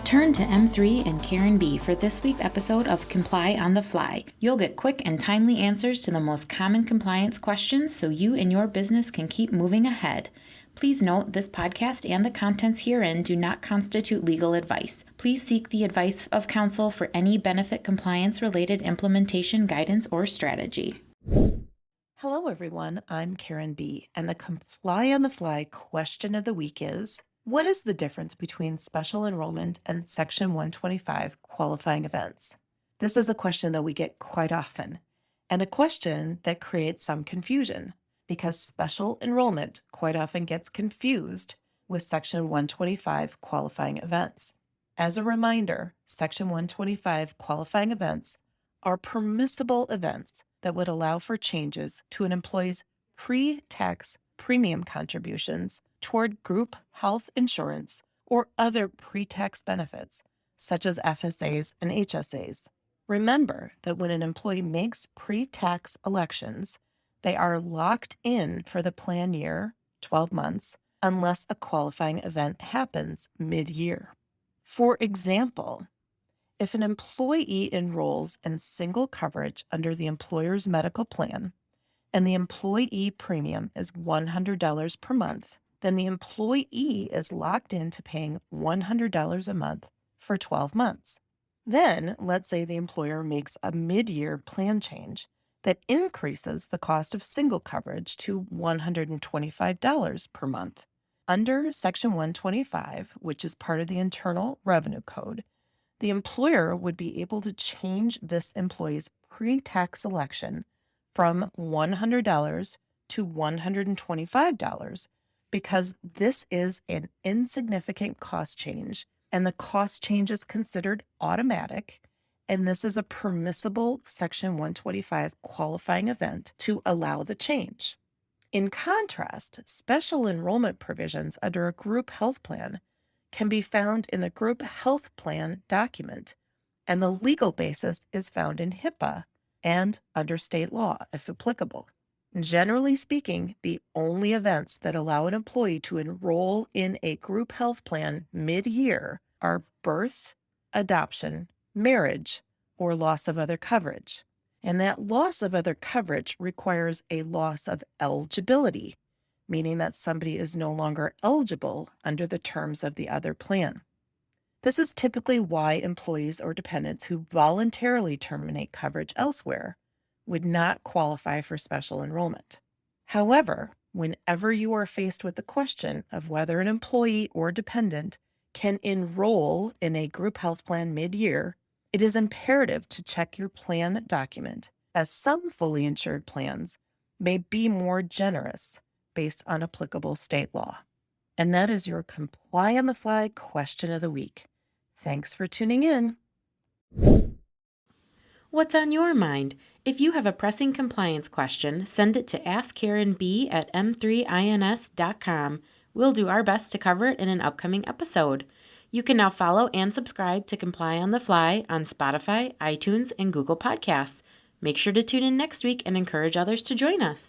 Turn to M3 and Karen B for this week's episode of Comply on the Fly. You'll get quick and timely answers to the most common compliance questions so you and your business can keep moving ahead. Please note this podcast and the contents herein do not constitute legal advice. Please seek the advice of counsel for any benefit compliance related implementation guidance or strategy. Hello, everyone. I'm Karen B., and the Comply on the Fly question of the week is, what is the difference between special enrollment and Section 125 qualifying events? This is a question that we get quite often, and a question that creates some confusion because special enrollment quite often gets confused with Section 125 qualifying events. As a reminder, Section 125 qualifying events are permissible events that would allow for changes to an employee's pre-tax premium contributions toward group health insurance or other pre-tax benefits, such as FSAs and HSAs. Remember that when an employee makes pre-tax elections, they are locked in for the plan year, 12 months, unless a qualifying event happens mid-year. For example, if an employee enrolls in single coverage under the employer's medical plan and the employee premium is $100 per month, then the employee is locked into paying $100 a month for 12 months. Then, let's say the employer makes a mid-year plan change that increases the cost of single coverage to $125 per month. Under Section 125, which is part of the Internal Revenue Code, the employer would be able to change this employee's pre-tax election from $100 to $125 because this is an insignificant cost change, and the cost change is considered automatic, and this is a permissible Section 125 qualifying event to allow the change. In contrast, special enrollment provisions under a group health plan can be found in the group health plan document, and the legal basis is found in HIPAA and under state law, if applicable. Generally speaking, the only events that allow an employee to enroll in a group health plan mid-year are birth, adoption, marriage, or loss of other coverage. And that loss of other coverage requires a loss of eligibility, meaning that somebody is no longer eligible under the terms of the other plan. This is typically why employees or dependents who voluntarily terminate coverage elsewhere would not qualify for special enrollment. However, whenever you are faced with the question of whether an employee or dependent can enroll in a group health plan mid-year, it is imperative to check your plan document, as some fully insured plans may be more generous based on applicable state law. And that is your Comply on the Fly question of the week. Thanks for tuning in. What's on your mind? If you have a pressing compliance question, send it to askkarenb@m3ins.com. We'll do our best to cover it in an upcoming episode. You can now follow and subscribe to Comply on the Fly on Spotify, iTunes, and Google Podcasts. Make sure to tune in next week and encourage others to join us.